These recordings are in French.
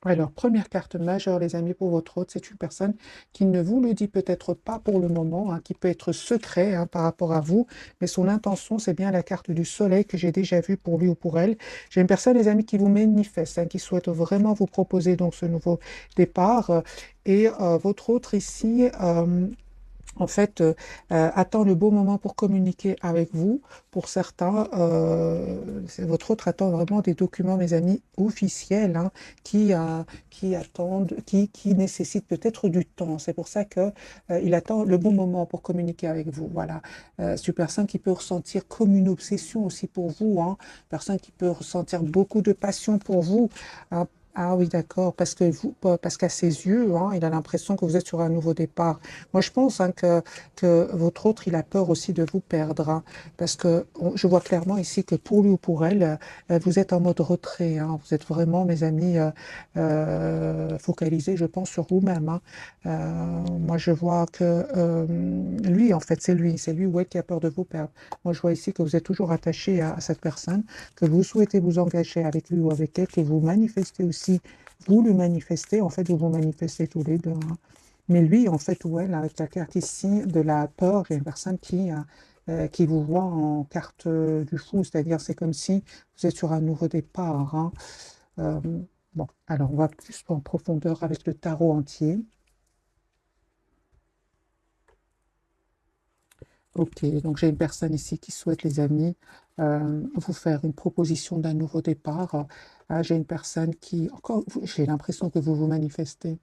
Alors, première carte majeure, les amis, pour votre hôte, c'est une personne qui ne vous le dit peut-être pas pour le moment, hein, qui peut être secret hein, par rapport à vous, mais son intention, c'est bien la carte du soleil que j'ai déjà vue pour lui ou pour elle. J'ai une personne, les amis, qui vous manifeste, hein, qui souhaite vraiment vous proposer donc ce nouveau départ. Et votre autre ici, en fait, attend le bon moment pour communiquer avec vous. Pour certains, votre autre attend vraiment des documents, mes amis, officiels, hein, qui attendent, qui nécessitent peut-être du temps. C'est pour ça que, il attend le bon moment pour communiquer avec vous. Voilà. C'est une personne qui peut ressentir comme une obsession aussi pour vous, hein. Personne qui peut ressentir beaucoup de passion pour vous, hein. Ah oui, d'accord, parce qu'à ses yeux, hein, il a l'impression que vous êtes sur un nouveau départ. Moi, je pense hein, que votre autre, il a peur aussi de vous perdre, hein, parce que je vois clairement ici que pour lui ou pour elle, vous êtes en mode retrait, hein. Vous êtes vraiment, mes amis, focalisés, je pense, sur vous-même, hein. Moi, je vois que lui, en fait, c'est lui ou elle qui a peur de vous perdre. Moi, je vois ici que vous êtes toujours attaché à cette personne, que vous souhaitez vous engager avec lui ou avec elle, que vous manifestez aussi, vous le manifestez, en fait, vous vous manifestez tous les deux, hein. Mais lui, en fait, ou elle, avec la carte ici de la peur, j'ai une personne qui vous voit en carte du fou, c'est-à-dire c'est comme si vous êtes sur un nouveau départ, hein. Euh, bon, alors on va plus en profondeur avec le tarot entier. Ok, donc j'ai une personne ici qui souhaite, les amis, vous faire une proposition d'un nouveau départ. J'ai une personne qui, encore, j'ai l'impression que vous vous manifestez.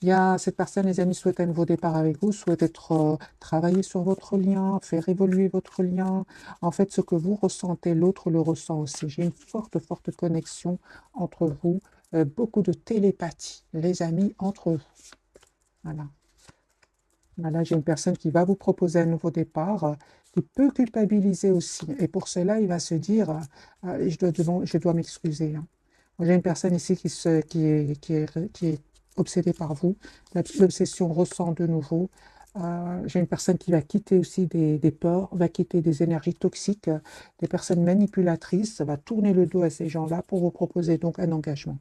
Il y a cette personne, les amis, souhaite un nouveau départ avec vous, souhaite travailler sur votre lien, faire évoluer votre lien. En fait, ce que vous ressentez, l'autre le ressent aussi. J'ai une forte, forte connexion entre vous, beaucoup de télépathie, les amis, entre vous. Voilà. Voilà, j'ai une personne qui va vous proposer un nouveau départ, qui peut culpabiliser aussi. Et pour cela, il va se dire, je dois m'excuser, hein. Moi, j'ai une personne ici qui est obsédée par vous. L'obsession ressent de nouveau. J'ai une personne qui va quitter aussi des peurs, va quitter des énergies toxiques, des personnes manipulatrices, va tourner le dos à ces gens-là pour vous proposer donc un engagement.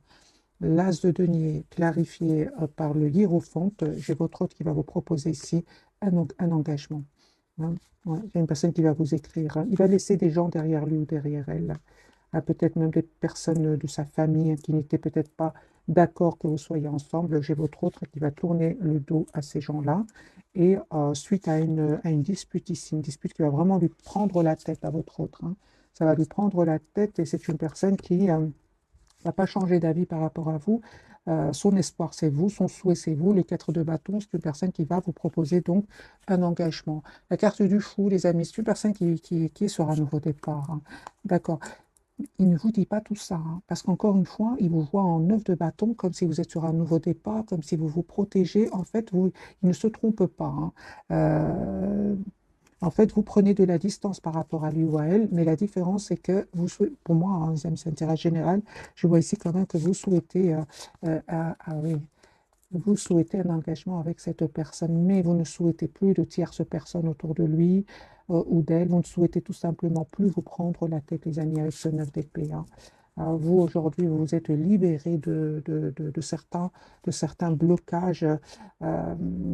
L'as de denier clarifié par le hiérophante, j'ai votre hôte qui va vous proposer ici un engagement, hein. Ouais, il y a une personne qui va vous écrire, hein. Il va laisser des gens derrière lui ou derrière elle, hein, peut-être même des personnes de sa famille hein, qui n'étaient peut-être pas d'accord que vous soyez ensemble. J'ai votre autre qui va tourner le dos à ces gens-là. Et suite à une dispute ici, une dispute qui va vraiment lui prendre la tête à votre autre, hein. Ça va lui prendre la tête et c'est une personne qui n'a pas changé d'avis par rapport à vous. Son espoir, c'est vous, son souhait, c'est vous. Les quatre de bâton, c'est une personne qui va vous proposer donc un engagement. La carte du fou, les amis, c'est une personne qui est sur un nouveau départ, hein. D'accord. Il ne vous dit pas tout ça, hein, parce qu'encore une fois, il vous voit en neuf de bâton, comme si vous êtes sur un nouveau départ, comme si vous vous protégez. En fait, il ne se trompe pas, hein. Euh, en fait, vous prenez de la distance par rapport à lui ou à elle, mais la différence, c'est que pour moi, hein, les amis, c'est intérêt général, je vois ici quand même que vous souhaitez, oui, vous souhaitez un engagement avec cette personne, mais vous ne souhaitez plus de tierces personnes autour de lui ou d'elle. Vous ne souhaitez tout simplement plus vous prendre la tête, les amis, avec ce 9 d'épée, hein. Vous, aujourd'hui, vous vous êtes libéré de certains blocages.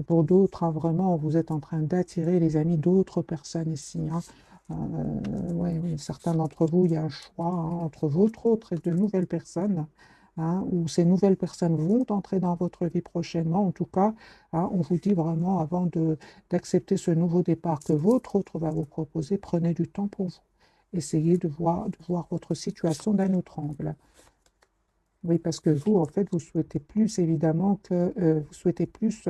Pour d'autres, hein, vraiment, vous êtes en train d'attirer, les amis, d'autres personnes ici, hein. Ouais, oui, certains d'entre vous, il y a un choix hein, entre votre autre et de nouvelles personnes, hein, où ces nouvelles personnes vont entrer dans votre vie prochainement. En tout cas, hein, on vous dit vraiment, avant d'accepter ce nouveau départ que votre autre va vous proposer, prenez du temps pour vous. Essayez de voir votre situation d'un autre angle. Oui, parce que vous, en fait, vous souhaitez plus, évidemment, vous souhaitez plus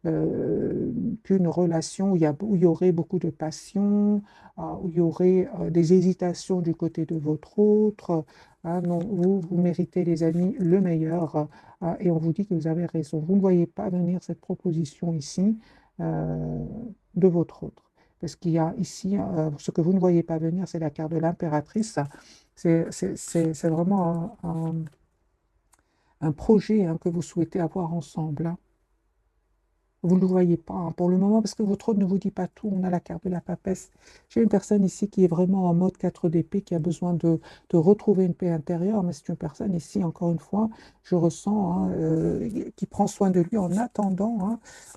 euh, qu'une relation où il y aurait beaucoup de passion, où il y aurait des hésitations du côté de votre autre. Non, vous méritez, les amis, le meilleur. Et on vous dit que vous avez raison. Vous ne voyez pas venir cette proposition ici euh, de votre autre. Parce qu'il y a ici, ce que vous ne voyez pas venir, c'est la carte de l'impératrice. C'est vraiment un projet hein, que vous souhaitez avoir ensemble, hein. Vous ne le voyez pas hein, pour le moment parce que votre autre ne vous dit pas tout. On a la carte de la papesse. J'ai une personne ici qui est vraiment en mode 4 d'épée, qui a besoin de retrouver une paix intérieure, mais c'est une personne ici, encore une fois, je ressens, hein, qui prend soin de lui hein,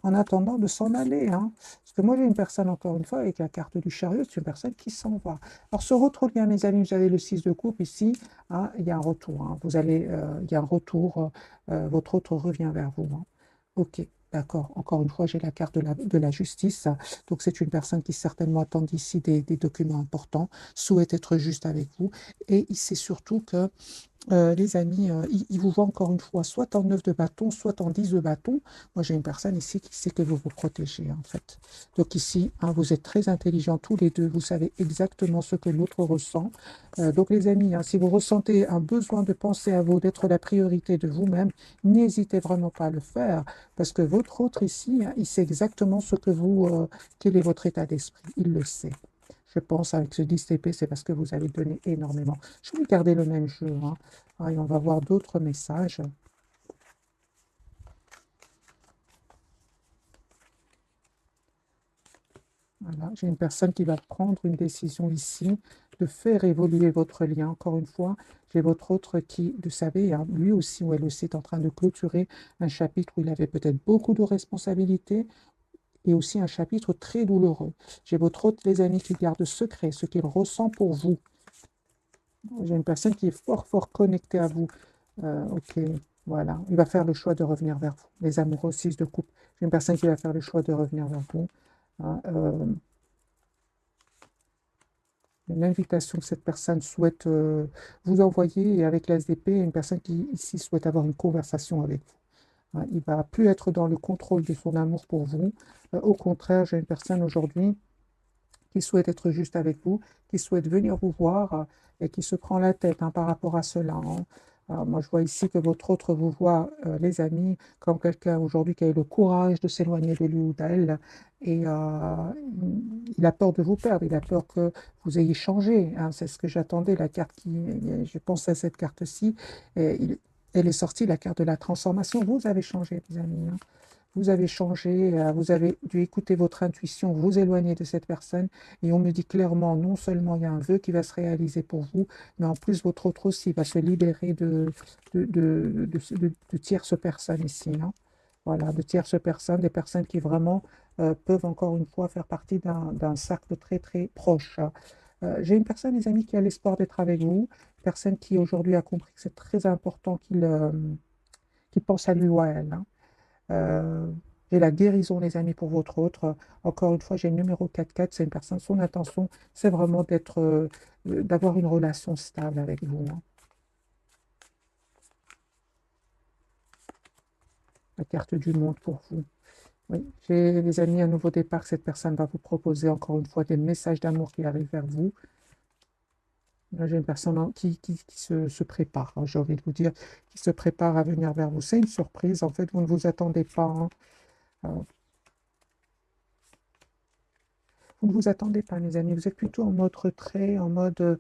en attendant de s'en aller. Hein. Parce que moi, j'ai une personne, encore une fois, avec la carte du chariot, c'est une personne qui s'en va. Alors, ce retour, bien, mes amis, vous avez le 6 de coupe ici, hein, il y a un retour. Hein. Il y a un retour, votre autre revient vers vous. Hein. Ok. D'accord. Encore une fois, j'ai la carte de la justice. Donc, c'est une personne qui certainement attend d'ici des documents importants, souhaite être juste avec vous. Et il sait surtout que les amis, ils vous voient encore une fois, soit en 9 de bâton, soit en 10 de bâton. Moi, j'ai une personne ici qui sait que vous vous protégez, en fait. Donc ici, hein, vous êtes très intelligents tous les deux. Vous savez exactement ce que l'autre ressent. Donc les amis, hein, si vous ressentez un besoin de penser à vous, d'être la priorité de vous-même, n'hésitez vraiment pas à le faire. Parce que votre autre ici, hein, il sait exactement ce que quel est votre état d'esprit. Il le sait. Je pense avec ce 10 TP, c'est parce que vous avez donné énormément. Je vais garder le même jeu. Hein. Ah, et on va voir d'autres messages. Voilà. J'ai une personne qui va prendre une décision ici de faire évoluer votre lien. Encore une fois, j'ai votre autre qui, vous savez, hein, lui aussi ou elle aussi est en train de clôturer un chapitre où il avait peut-être beaucoup de responsabilités et aussi un chapitre très douloureux. J'ai votre autre, les amis, qui garde secret ce qu'il ressent pour vous. J'ai une personne qui est fort, fort connectée à vous. Ok, voilà. Il va faire le choix de revenir vers vous. Les amoureux 6 de coupe. J'ai une personne qui va faire le choix de revenir vers vous. Hein, une invitation que cette personne souhaite vous envoyer et avec l'ASDP, une personne qui ici souhaite avoir une conversation avec vous. Hein, il ne va plus être dans le contrôle de son amour pour vous. Au contraire, j'ai une personne aujourd'hui qui souhaite être juste avec vous, qui souhaite venir vous voir et qui se prend la tête hein, par rapport à cela. Hein. Moi, je vois ici que votre autre vous voit, les amis, comme quelqu'un aujourd'hui qui a eu le courage de s'éloigner de lui ou d'elle. Et il a peur de vous perdre, il a peur que vous ayez changé. Hein. C'est ce que j'attendais, la carte qui. Je pense à cette carte-ci. Elle est sortie, la carte de la transformation. Vous avez changé, les amis. Hein. Vous avez changé, vous avez dû écouter votre intuition, vous éloigner de cette personne. Et on me dit clairement, non seulement il y a un vœu qui va se réaliser pour vous, mais en plus votre autre aussi va se libérer de tierces personnes ici. Hein. Voilà, de tierces personnes, des personnes qui vraiment peuvent encore une fois faire partie d'un cercle très très proche. J'ai une personne, les amis, qui a l'espoir d'être avec vous, une personne qui aujourd'hui a compris que c'est très important qu'il pense à lui ou à elle. Hein. Euh, j'ai la guérison, les amis, pour votre autre. Encore une fois, j'ai le numéro 44. C'est une personne, son intention, c'est vraiment d'avoir une relation stable avec vous. Hein. La carte du monde pour vous. Oui, j'ai, les amis, un nouveau départ. Cette personne va vous proposer encore une fois des messages d'amour qui arrivent vers vous. Là, j'ai une personne qui se prépare, hein, j'ai envie de vous dire, qui se prépare à venir vers vous. C'est une surprise, en fait, vous ne vous attendez pas. Hein. Euh, Vous ne vous attendez pas, mes amis. Vous êtes plutôt en mode retrait, en mode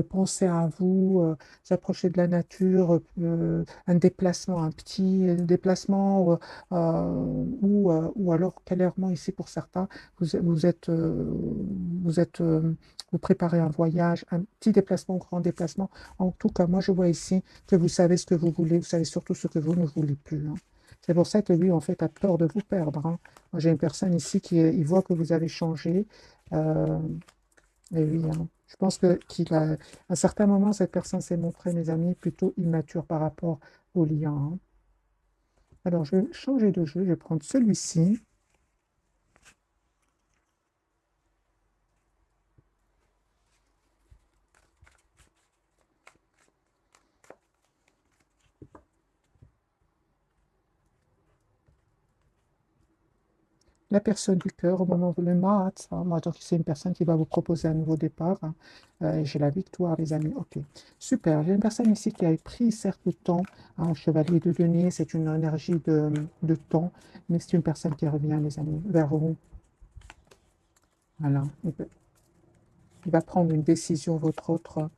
pensez à vous, vous approchez de la nature, un déplacement, un petit déplacement, ou alors clairement ici pour certains, vous êtes, vous préparez un voyage, un petit déplacement, un grand déplacement. En tout cas, moi je vois ici que vous savez ce que vous voulez, vous savez surtout ce que vous ne voulez plus. Hein. C'est pour ça que lui, en fait, a peur de vous perdre. Hein. Moi, j'ai une personne ici il voit que vous avez changé. Euh, et oui, hein. Je pense à un certain moment, cette personne s'est montrée, mes amis, plutôt immature par rapport au lien. Hein. Alors, je vais changer de jeu, je vais prendre celui-ci. La personne du cœur, au moment où le mat, hein, moi, donc c'est une personne qui va vous proposer un nouveau départ. Hein. J'ai la victoire, les amis. Ok, super. J'ai une personne ici qui a pris certes le temps. Hein, chevalier de denier, c'est une énergie de temps, mais c'est une personne qui revient, les amis, vers vous. Voilà. Il va prendre une décision, votre autre,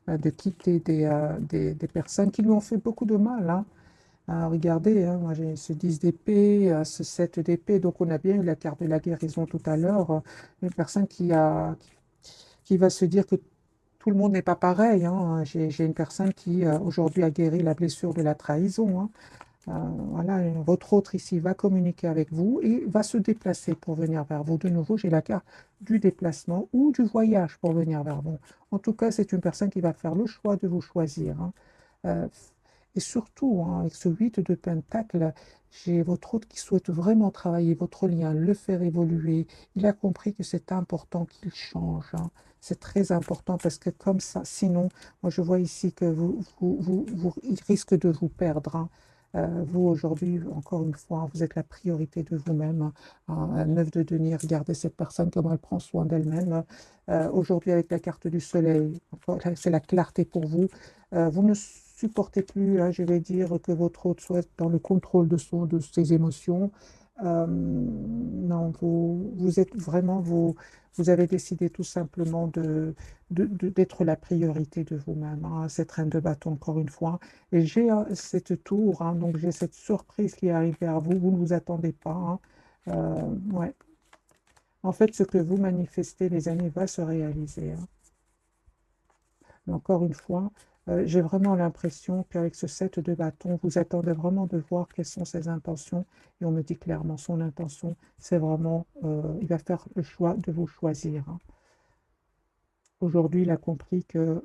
de quitter des personnes qui lui ont fait beaucoup de mal. Hein. Regardez, hein, moi j'ai ce 10 d'épée, ce 7 d'épée, donc on a bien eu la carte de la guérison tout à l'heure. Une personne qui va se dire que tout le monde n'est pas pareil, hein. J'ai une personne qui aujourd'hui a guéri la blessure de la trahison, hein. Voilà, votre autre ici va communiquer avec vous et va se déplacer pour venir vers vous. De nouveau, j'ai la carte du déplacement ou du voyage pour venir vers vous. En tout cas, c'est une personne qui va faire le choix de vous choisir, hein. Euh, et surtout, hein, avec ce 8 de Pentacle, j'ai votre hôte qui souhaite vraiment travailler votre lien, le faire évoluer. Il a compris que c'est important qu'il change, hein. C'est très important parce que comme ça, sinon, moi je vois ici que il risque de vous perdre, hein. Vous, aujourd'hui, encore une fois, vous êtes la priorité de vous-même, hein. Un 9 de denier, regardez cette personne, comment elle prend soin d'elle-même. Aujourd'hui, avec la carte du soleil, c'est la clarté pour vous. Vous ne supportez plus, hein, je vais dire, que votre hôte soit dans le contrôle de ses émotions. Non, vous êtes vraiment, vous avez décidé tout simplement d'être la priorité de vous-même, hein. Cette reine de bâton, encore une fois. Et j'ai cette tour, hein, donc j'ai cette surprise qui arrive vers vous, vous ne vous attendez pas, hein. Ouais. En fait, ce que vous manifestez, les amis, va se réaliser, hein. Mais encore une fois, j'ai vraiment l'impression qu'avec ce 7 de bâton, vous attendez vraiment de voir quelles sont ses intentions. Et on me dit clairement, son intention, c'est vraiment, il va faire le choix de vous choisir, hein. Aujourd'hui, il a compris que,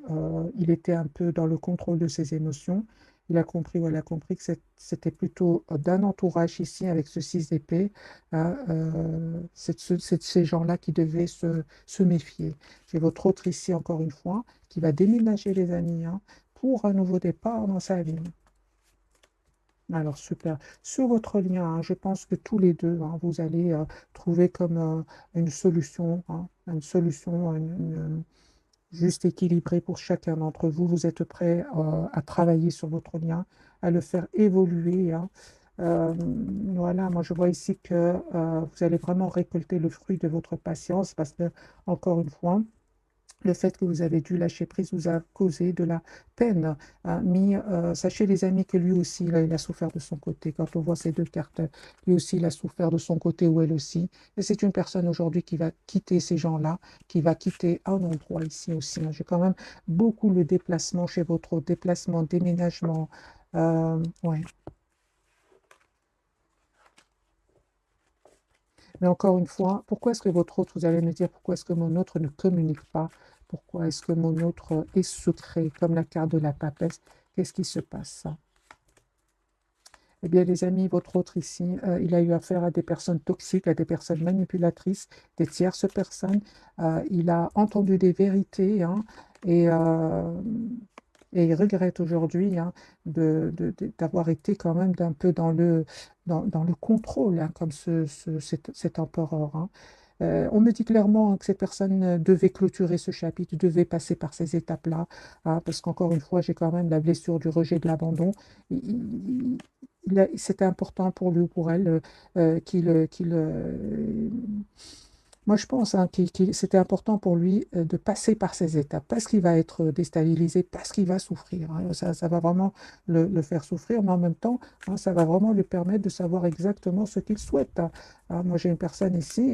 il était un peu dans le contrôle de ses émotions. Il a compris, voilà, compris que c'était plutôt d'un entourage ici avec ce 6 d'épée, hein, c'est de ces gens-là qui devaient se méfier. J'ai votre autre ici, encore une fois, qui va déménager, les amis, hein, pour un nouveau départ dans sa vie. Alors, super. Sur votre lien, hein, je pense que tous les deux, hein, vous allez trouver comme une solution, hein, une solution, juste équilibré pour chacun d'entre vous. Vous êtes prêt à travailler sur votre lien, à le faire évoluer, hein. Euh, voilà, moi je vois ici que vous allez vraiment récolter le fruit de votre patience parce que, encore une fois, le fait que vous avez dû lâcher prise vous a causé de la peine, hein. Mais sachez, les amis, que lui aussi, il a souffert de son côté. Quand on voit ces deux cartes, lui aussi, il a souffert de son côté, ou elle aussi. Et c'est une personne aujourd'hui qui va quitter ces gens-là, qui va quitter un endroit ici aussi, hein. J'ai quand même beaucoup le déplacement chez votre déplacement, déménagement. Ouais. Mais encore une fois, pourquoi est-ce que votre autre, vous allez me dire, pourquoi est-ce que mon autre ne communique pas? Pourquoi est-ce que mon autre est secret, comme la carte de la papesse? Qu'est-ce qui se passe? Eh bien, les amis, votre autre ici, il a eu affaire à des personnes toxiques, à des personnes manipulatrices, des tierces personnes. Il a entendu des vérités, hein, et, euh, et il regrette aujourd'hui, hein, d'avoir été quand même d'un peu dans le contrôle, hein, comme cet empereur, hein. On me dit clairement, hein, que cette personne devait clôturer ce chapitre, devait passer par ces étapes-là, hein, parce qu'encore une fois, j'ai quand même la blessure du rejet, de l'abandon. C'était important pour lui ou pour elle, moi, je pense, hein, c'était important pour lui de passer par ces étapes, parce qu'il va être déstabilisé, parce qu'il va souffrir, hein. Ça va vraiment le faire souffrir, mais en même temps, hein, ça va vraiment lui permettre de savoir exactement ce qu'il souhaite, hein. Moi, j'ai une personne ici,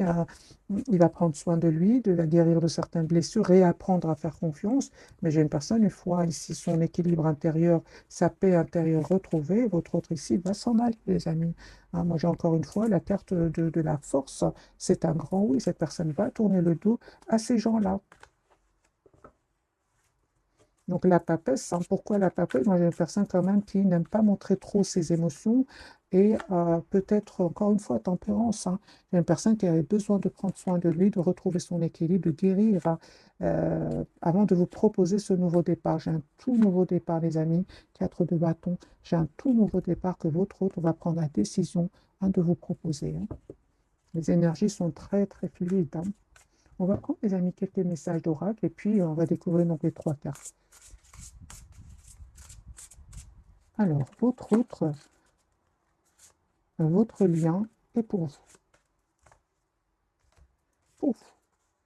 il va prendre soin de lui, de la guérir de certaines blessures, réapprendre à faire confiance. Mais j'ai une personne, une fois ici son équilibre intérieur, sa paix intérieure retrouvée, votre autre ici va s'en aller, les amis. Moi, j'ai encore une fois la carte de la force. C'est un grand oui, cette personne va tourner le dos à ces gens-là. Donc la papesse, hein, pourquoi la papesse? Moi, j'ai une personne quand même qui n'aime pas montrer trop ses émotions et peut-être, encore une fois, tempérance, hein. J'ai une personne qui avait besoin de prendre soin de lui, de retrouver son équilibre, de guérir, hein, avant de vous proposer ce nouveau départ. J'ai un tout nouveau départ, les amis, 4 de bâton. J'ai un tout nouveau départ que votre autre va prendre la décision, hein, de vous proposer, hein. Les énergies sont très, très fluides, hein. On va prendre, les amis, quelques messages d'oracle et puis on va découvrir donc les trois cartes. Alors, votre lien est pour vous. Ouf,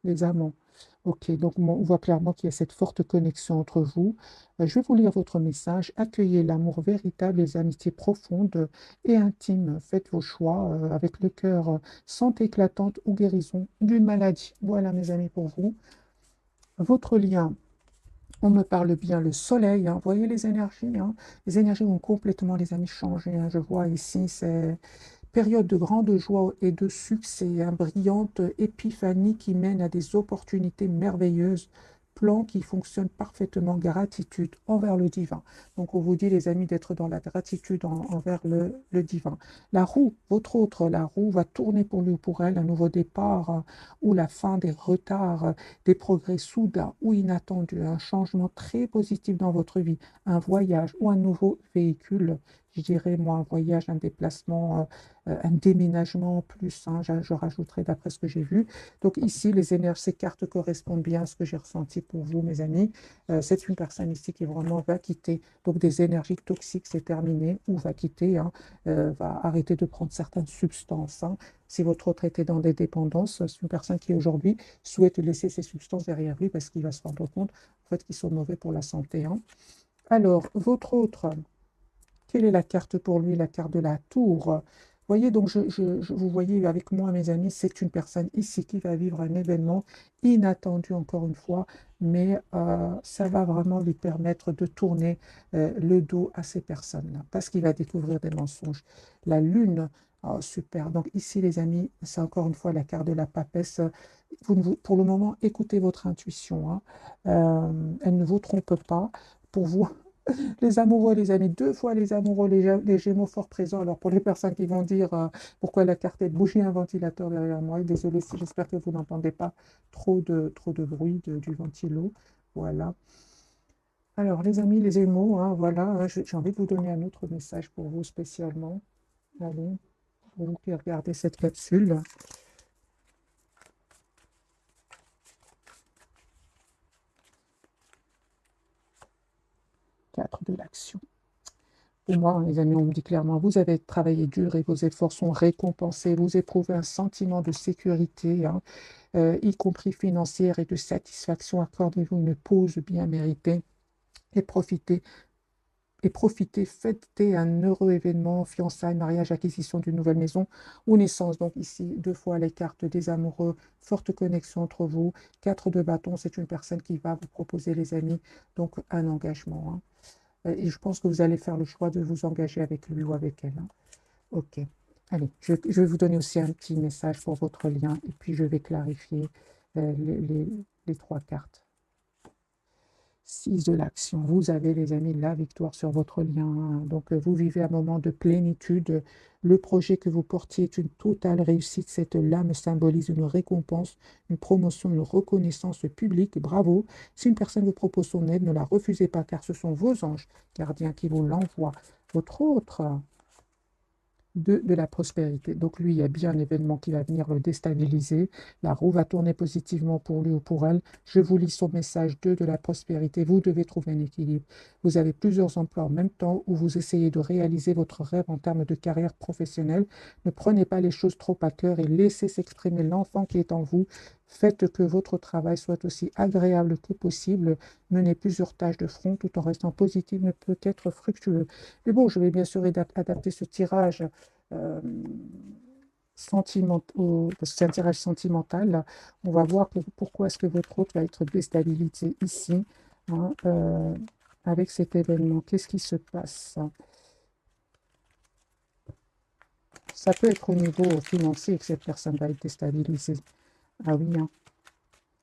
les amants. Ok, donc on voit clairement qu'il y a cette forte connexion entre vous. Je vais vous lire votre message. Accueillez l'amour véritable, les amitiés profondes et intimes. Faites vos choix avec le cœur, santé éclatante ou guérison d'une maladie. Voilà, mes amis, pour vous. Votre lien, on me parle bien le soleil, hein. Vous voyez les énergies, hein. Les énergies vont complètement, les amis, changer, hein. Je vois ici, c'est période de grande joie et de succès, hein, brillante épiphanie qui mène à des opportunités merveilleuses, plan qui fonctionne parfaitement, gratitude envers le divin. Donc on vous dit les amis d'être dans la gratitude envers le divin. La roue, votre autre, la roue va tourner pour lui ou pour elle, un nouveau départ ou la fin des retards, des progrès soudains ou inattendus, un changement très positif dans votre vie, un voyage ou un nouveau véhicule. Je dirais, moi, un voyage, un déplacement, un déménagement en plus, hein, je rajouterai d'après ce que j'ai vu. Donc ici, les énergies, ces cartes correspondent bien à ce que j'ai ressenti pour vous, mes amis. C'est une personne ici qui vraiment va quitter. Donc des énergies toxiques, c'est terminé, ou va quitter, hein, va arrêter de prendre certaines substances, hein. Si votre autre était dans des dépendances, c'est une personne qui aujourd'hui souhaite laisser ces substances derrière lui parce qu'il va se rendre compte en fait, qu'ils sont mauvais pour la santé, hein. Alors, votre autre, quelle est la carte pour lui? La carte de la tour. Voyez, donc vous voyez avec moi, mes amis, c'est une personne ici qui va vivre un événement inattendu encore une fois, mais ça va vraiment lui permettre de tourner le dos à ces personnes-là, parce qu'il va découvrir des mensonges. La lune, oh, super. Donc ici, les amis, c'est encore une fois la carte de la papesse. Pour le moment, écoutez votre intuition, hein. Elle ne vous trompe pas. Pour vous, les amoureux, les amis, deux fois les amoureux, les Gémeaux fort présents. Alors pour les personnes qui vont dire pourquoi la carte est bougie, un ventilateur derrière moi, désolé, j'espère que vous n'entendez pas trop de bruit du ventilo. Voilà. Alors les amis, les Gémeaux, hein, voilà, hein, j'ai envie de vous donner un autre message pour vous spécialement. Allez, vous qui regardez cette capsule. 4 de l'action. Pour moi, les amis, on me dit clairement, vous avez travaillé dur et vos efforts sont récompensés. Vous éprouvez un sentiment de sécurité, hein, y compris financière et de satisfaction. Accordez-vous une pause bien méritée et profitez, fêtez un heureux événement, fiançailles, mariage, acquisition d'une nouvelle maison ou naissance. Donc ici, deux fois les cartes des amoureux, forte connexion entre vous. 4 de bâton, c'est une personne qui va vous proposer, les amis, donc un engagement, hein. Et je pense que vous allez faire le choix de vous engager avec lui ou avec elle, hein. Ok. Allez, je vais vous donner aussi un petit message pour votre lien et puis je vais clarifier les trois cartes. 6 de l'action. Vous avez, les amis, la victoire sur votre lien, hein. Donc, vous vivez un moment de plénitude. Le projet que vous portiez est une totale réussite. Cette lame symbolise une récompense, une promotion, une reconnaissance publique. Bravo. Si une personne vous propose son aide, ne la refusez pas, car ce sont vos anges gardiens qui vous l'envoient. Votre autre de la prospérité. Donc lui, il y a bien un événement qui va venir le déstabiliser. La roue va tourner positivement pour lui ou pour elle. Je vous lis son message 2 de la prospérité. Vous devez trouver un équilibre. Vous avez plusieurs emplois en même temps où vous essayez de réaliser votre rêve en termes de carrière professionnelle. Ne prenez pas les choses trop à cœur et laissez s'exprimer l'enfant qui est en vous. Faites que votre travail soit aussi agréable que possible. Menez plusieurs tâches de front tout en restant positif ne peut être fructueux. Mais bon, je vais bien sûr adapter ce tirage euh, parce que c'est un tirage sentimental. On va voir pourquoi est-ce que votre hôte va être déstabilisé ici, hein, avec cet événement. Qu'est-ce qui se passe? Ça peut être au niveau financier que cette personne va être déstabilisée. Ah oui, hein.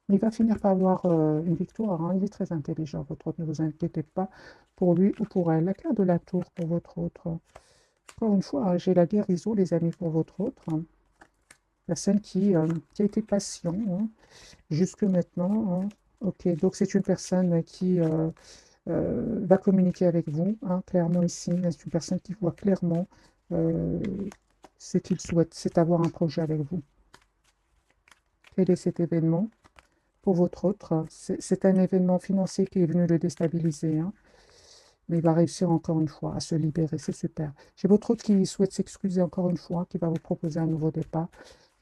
Il va finir par avoir une victoire, hein. Il est très intelligent, votre hôte. Ne vous inquiétez pas pour lui ou pour elle. La carte de la tour pour votre autre. Encore une fois, hein, j'ai la guérison, les amis, pour votre autre, hein. Personne qui a été patient, hein, jusque maintenant, hein. Ok, donc c'est une personne qui va communiquer avec vous, hein, clairement ici. C'est une personne qui voit clairement euh, ce qu'il souhaite, c'est avoir un projet avec vous. Quel est cet événement pour votre autre? C'est un événement financier qui est venu le déstabiliser, hein, mais il va réussir encore une fois à se libérer, c'est super. J'ai votre autre qui souhaite s'excuser encore une fois, qui va vous proposer un nouveau départ.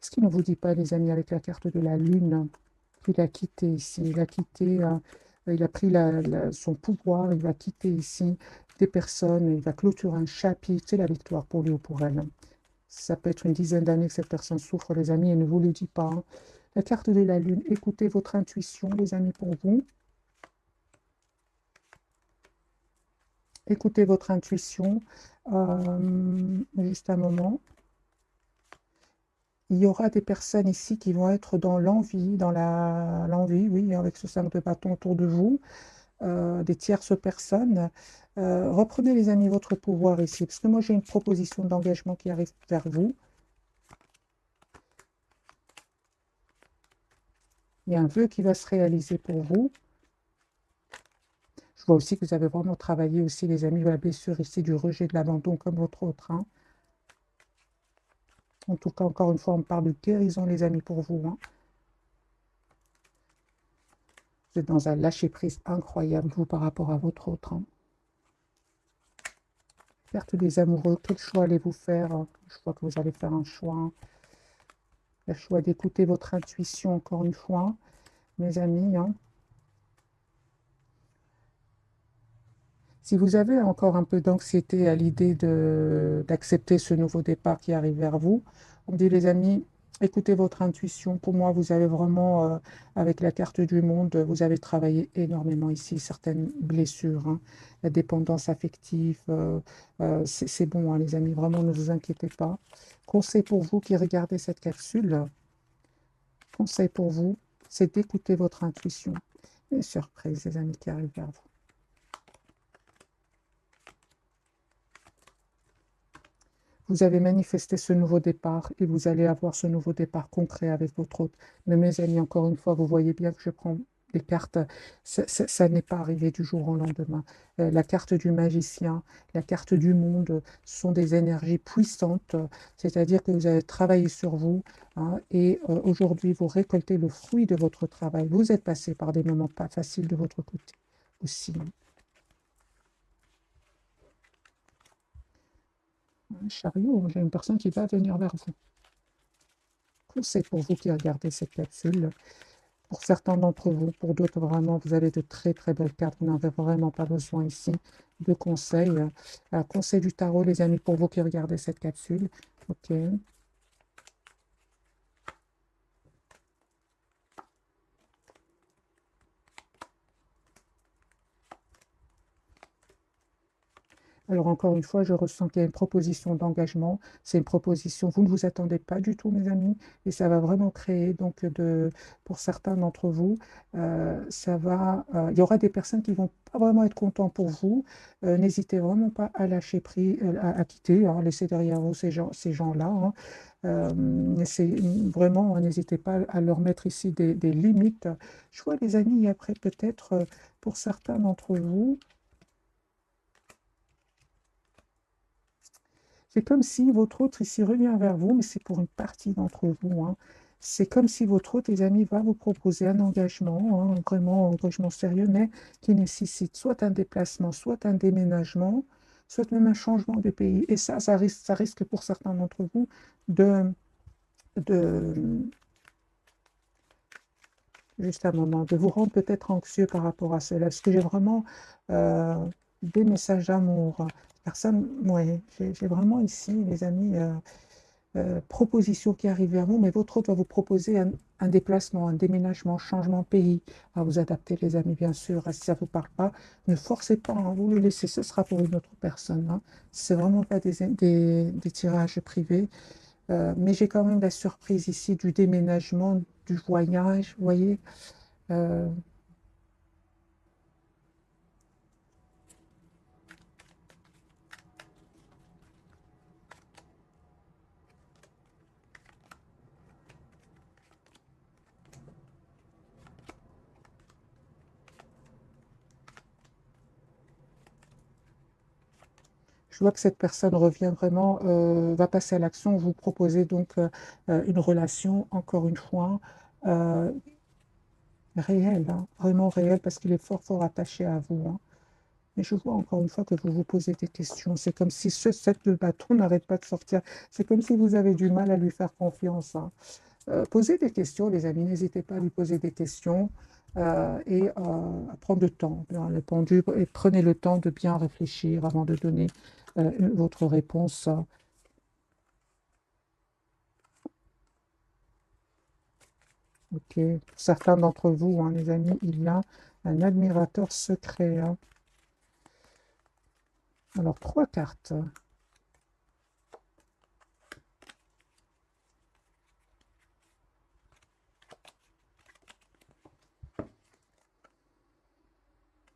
Ce qui ne vous dit pas, les amis, avec la carte de la lune? Il a quitté ici, il a quitté, il a pris son pouvoir, il va quitter ici des personnes, il va clôturer un chapitre, c'est la victoire pour lui ou pour elle. Ça peut être une dizaine d'années que cette personne souffre, les amis, et ne vous le dit pas. Hein. La carte de la lune, écoutez votre intuition, les amis, pour vous. Écoutez votre intuition. Juste un moment. Il y aura des personnes ici qui vont être dans l'envie, l'envie, oui, avec ce 5 de bâton autour de vous, des tierces personnes. Reprenez, les amis, votre pouvoir ici, parce que moi, j'ai une proposition d'engagement qui arrive vers vous. Il y a un vœu qui va se réaliser pour vous. Je vois aussi que vous avez vraiment travaillé aussi, les amis, la blessure ici du rejet, de l'abandon, comme votre autre. Hein. En tout cas, encore une fois, on parle de guérison, les amis, pour vous. Hein. Vous êtes dans un lâcher-prise incroyable, vous, par rapport à votre autre. Hein. Perte des amoureux, quel choix allez-vous faire? Je vois que vous allez faire un choix. Hein. Le choix d'écouter votre intuition, encore une fois, mes amis. Hein. Si vous avez encore un peu d'anxiété à l'idée d'accepter ce nouveau départ qui arrive vers vous, on me dit, les amis, écoutez votre intuition. Pour moi, vous avez vraiment, avec la carte du monde, vous avez travaillé énormément ici, certaines blessures, hein, la dépendance affective. C'est bon, hein, les amis, vraiment, ne vous inquiétez pas. Conseil pour vous qui regardez cette capsule, conseil pour vous, c'est d'écouter votre intuition. Une surprise, les amis, qui arrivent vers vous. Vous avez manifesté ce nouveau départ et vous allez avoir ce nouveau départ concret avec votre hôte. Mais mes amis, encore une fois, vous voyez bien que je prends les cartes. Ça n'est pas arrivé du jour au lendemain. La carte du magicien, la carte du monde sont des énergies puissantes. C'est-à-dire que vous avez travaillé sur vous hein, et aujourd'hui, vous récoltez le fruit de votre travail. Vous êtes passé par des moments pas faciles de votre côté aussi. Un chariot, j'ai une personne qui va venir vers vous. Conseil pour vous qui regardez cette capsule. Pour certains d'entre vous, pour d'autres, vraiment, vous avez de très très belles cartes. Vous n'avez vraiment pas besoin ici de conseils. Conseil du tarot, les amis, pour vous qui regardez cette capsule. Ok. Alors encore une fois, je ressens qu'il y a une proposition d'engagement. C'est une proposition, vous ne vous attendez pas du tout, mes amis, et ça va vraiment créer, donc, pour certains d'entre vous, il y aura des personnes qui vont pas vraiment être contents pour vous. N'hésitez vraiment pas à lâcher prise, à quitter, hein, laisser derrière vous ces gens-là. Hein. Vraiment, n'hésitez pas à leur mettre ici des limites. Je vois, les amis, après peut-être, pour certains d'entre vous, c'est comme si votre hôte ici revient vers vous, mais c'est pour une partie d'entre vous. Hein. C'est comme si votre hôte, les amis, va vous proposer un engagement, hein, vraiment un engagement sérieux, mais qui nécessite soit un déplacement, soit un déménagement, soit même un changement de pays. Et ça risque pour certains d'entre vous de, de, juste un moment, de vous rendre peut-être anxieux par rapport à cela. Est-ce que j'ai vraiment euh, des messages d'amour? Personne, oui, j'ai vraiment ici, les amis. Proposition qui arrive vers vous, mais votre hôte va vous proposer un déplacement, un déménagement, changement de pays. À vous adapter, les amis, bien sûr. Si ça ne vous parle pas, ne forcez pas, hein, vous le laissez, ce sera pour une autre personne. Hein. Ce n'est vraiment pas des tirages privés. Mais j'ai quand même la surprise ici du déménagement, du voyage, vous voyez. Euh, je vois que cette personne revient vraiment, va passer à l'action, vous proposez donc une relation, encore une fois, euh, réel, hein, vraiment réel, parce qu'il est fort, fort attaché à vous. Hein. Mais je vois encore une fois que vous vous posez des questions. C'est comme si ce set de bâton n'arrête pas de sortir. C'est comme si vous avez du mal à lui faire confiance. Hein. Posez des questions, les amis, n'hésitez pas à lui poser des questions et à prendre le temps, bien répondu, et prenez le temps de bien réfléchir avant de donner votre réponse. Ok, pour certains d'entre vous, hein, les amis, il y a un admirateur secret, hein. Alors, 3 cartes.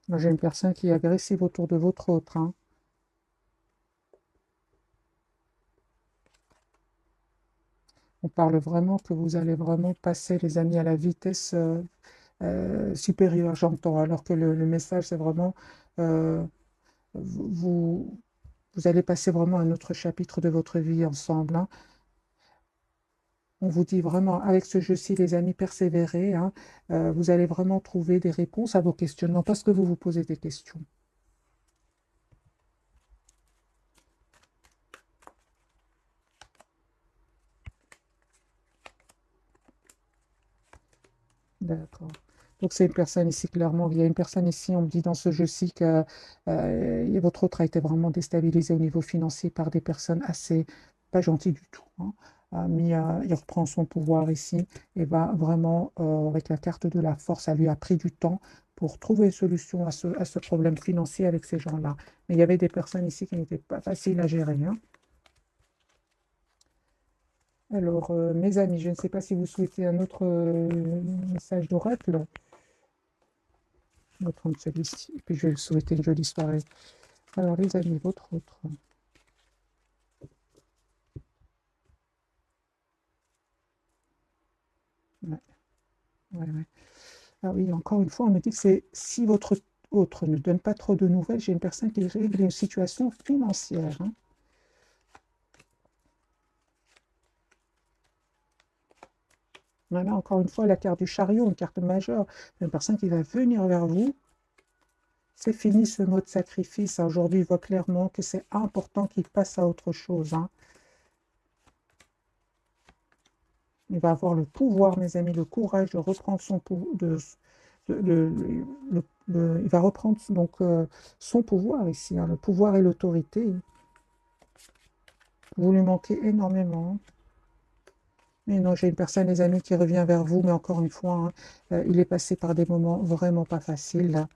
Là, j'ai une personne qui est agressive autour de votre autre, hein. On parle vraiment que vous allez vraiment passer, les amis, à la vitesse supérieure, j'entends, alors que le message, c'est vraiment euh, vous, vous allez passer vraiment à un autre chapitre de votre vie ensemble, hein. On vous dit vraiment, avec ce jeu-ci, les amis, persévérez, hein. Vous allez vraiment trouver des réponses à vos questionnements parce que vous vous posez des questions. D'accord. Donc c'est une personne ici, clairement, il y a une personne ici, on me dit dans ce jeu-ci que votre autre a été vraiment déstabilisé au niveau financier par des personnes assez pas gentilles du tout, hein. Mais il reprend son pouvoir ici et va vraiment, avec la carte de la force, ça lui a pris du temps pour trouver une solution à ce problème financier avec ces gens-là. Mais il y avait des personnes ici qui n'étaient pas faciles à gérer, hein. Alors, mes amis, je ne sais pas si vous souhaitez un autre message d'oracle. On va prendre celui-ci, et puis je vais vous souhaiter une jolie soirée. Alors, les amis, votre autre. Ouais, ouais, ouais. Ah oui, encore une fois, on me dit que c'est si votre autre ne donne pas trop de nouvelles, j'ai une personne qui règle une situation financière, hein. Voilà, encore une fois, la carte du chariot, une carte majeure, une personne qui va venir vers vous. C'est fini ce mode sacrifice, hein. Aujourd'hui, il voit clairement que c'est important qu'il passe à autre chose, hein. Il va avoir le pouvoir, mes amis, le courage de reprendre son pouvoir, il va reprendre donc son pouvoir ici, hein, le pouvoir et l'autorité. Vous lui manquez énormément. Mais non, j'ai une personne, les amis, qui revient vers vous, mais encore une fois, hein, il est passé par des moments vraiment pas faciles, là.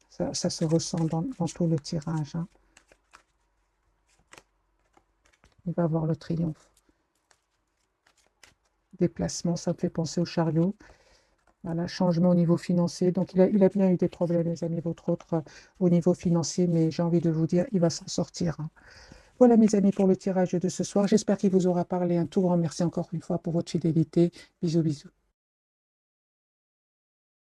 Ça se ressent dans tout le tirage, hein. Il va avoir le triomphe. Déplacement, ça me fait penser au chariot. Voilà, changement au niveau financier. Donc, il a bien eu des problèmes, les amis, votre autre, au niveau financier, mais j'ai envie de vous dire, il va s'en sortir, hein. Voilà, mes amis, pour le tirage de ce soir. J'espère qu'il vous aura parlé. Un tout grand merci encore une fois pour votre fidélité. Bisous, bisous.